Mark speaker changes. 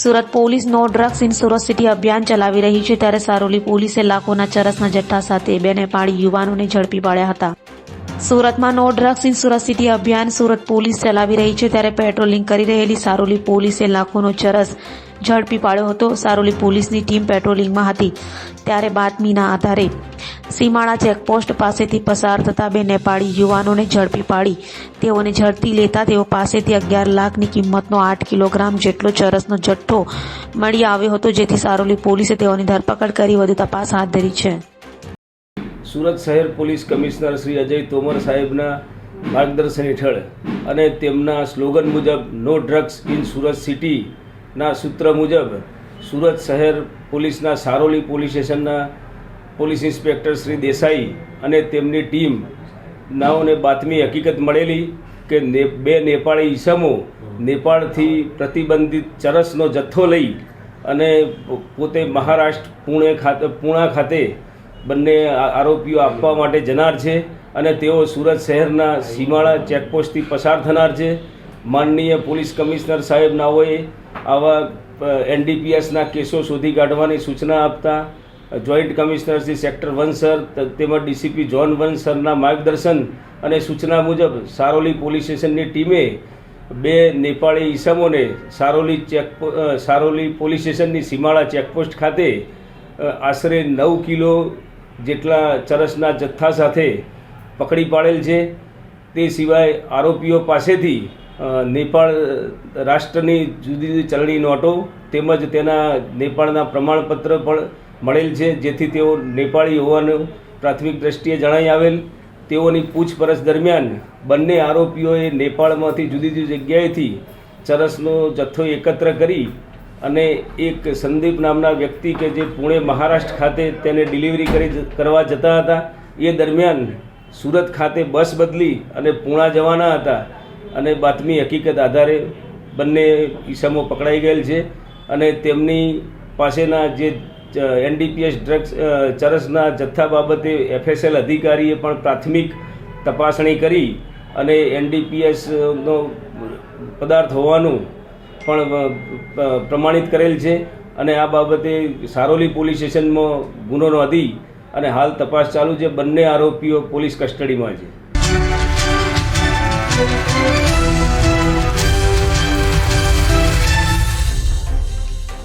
Speaker 1: Surat police no drugs in Surat city અભિયાન ચલાવી રહી છે, ત્યારે સારોલી પોલીસે લાખોના ચરસના જથ્થા સાથે બે નેપાળી યુવાનોને ઝડપી પાડ્યા હતા। સુરતમાં no drugs in Surat city અભિયાન સુરત પોલીસ ચલાવી રહી છે, ત્યારે પેટ્રોલિંગ કરી રહેલી સારોલી પોલીસે લાખોનો ચરસ ઝડપી પાડ્યો હતો। સારોલી પોલીસની ટીમ પેટ્રોલિંગમાં હતી ત્યારે બાતમીના આધારે સીમાડા ચેકપોસ્ટ પાસેથી પસાર થતા બે નેપાળી યુવાનોને ઝડપી પાડી તેઓને ઝડપી લેતા તેઓ પાસેથી 11 લાખની કિંમતનો 8 કિલોગ્રામ જેટલો ચરસનો જથ્થો મળી આવ્યો હતો, જેથી સારોલી પોલીસે તેઓની ધરપકડ કરી વધુ તપાસ હાથ ધરી છે।
Speaker 2: સુરત શહેર પોલીસ કમિશનર શ્રી અજય તોમર સાહેબના માર્ગદર્શન હેઠળ અને તેમના સ્લોગન મુજબ નો ડ્રગ્સ ઇન સુરત સિટીના સૂત્ર મુજબ સુરત શહેર પોલીસના સારોલી પોલીસ સ્ટેશનના પોલીસ ઇન્સ્પેક્ટર શ્રી દેસાઈ અને તેમની ટીમ નાઓને બાતમી હકીકત મળેલી કે બે નેપાળી ઈસમો નેપાળથી પ્રતિબંધિત ચરસનો જથ્થો લઈ અને પોતે મહારાષ્ટ્ર પૂણા ખાતે બંને આરોપીઓ આપવા માટે જનાર છે અને તેઓ સુરત શહેરના સીમાડા ચેકપોસ્ટથી પસાર થનાર છે। માનનીય પોલીસ કમિશનર સાહેબ નાઓએ આવા NDPSના કેસો શોધી કાઢવાની સૂચના આપતા joint commissioner Shri sector 1 sir તેમજ DCP ઝોન 1 સરના માર્ગદર્શન અને સૂચના મુજબ સારોલી પોલીસ સ્ટેશનની ટીમે બે નેપાળી ઈસમોને સારોલી પોલીસ સ્ટેશનની સીમાડા ચેકપોસ્ટ ખાતે આશરે 9 કિલો જેટલા ચરસના જથ્થા સાથે પકડી પાડેલ છે। તે સિવાય આરોપીઓ પાસેથી નેપાળ રાષ્ટ્રની જુદી જુદી ચલણી નોટો તેમજ તેના નેપાળના પ્રમાણપત્ર પણ મળેલ છે, જેથી તેઓ નેપાળી હોવાનું પ્રાથમિક દ્રષ્ટિએ જણાઈ આવેલ। તેઓની પૂછપરછ દરમિયાન બંને આરોપીઓએ નેપાળમાંથી જુદી જુદી જગ્યાએથી ચરસનો જથ્થો એકત્ર કરી અને એક સંદીપ નામના વ્યક્તિ કે જે પુણે મહારાષ્ટ્ર ખાતે તેને ડિલિવરી કરવા જતા હતા, એ દરમિયાન સુરત ખાતે બસ બદલી અને પૂણા જવાના હતા અને બાતમી હકીકત આધારે બંને ઈસમો પકડાઈ ગયેલ છે અને તેમની પાસેના જે NDPS ડ્રગ્સ ચરસના જથ્થા બાબતે FSL અધિકારીએ પણ પ્રાથમિક તપાસણી કરી અને NDPSનો પદાર્થ હોવાનું પણ પ્રમાણિત કરેલ છે અને આ બાબતે સારોલી પોલીસ સ્ટેશનમાં ગુનો નોંધી અને હાલ તપાસ ચાલુ છે। બંને આરોપીઓ પોલીસ કસ્ટડીમાં છે।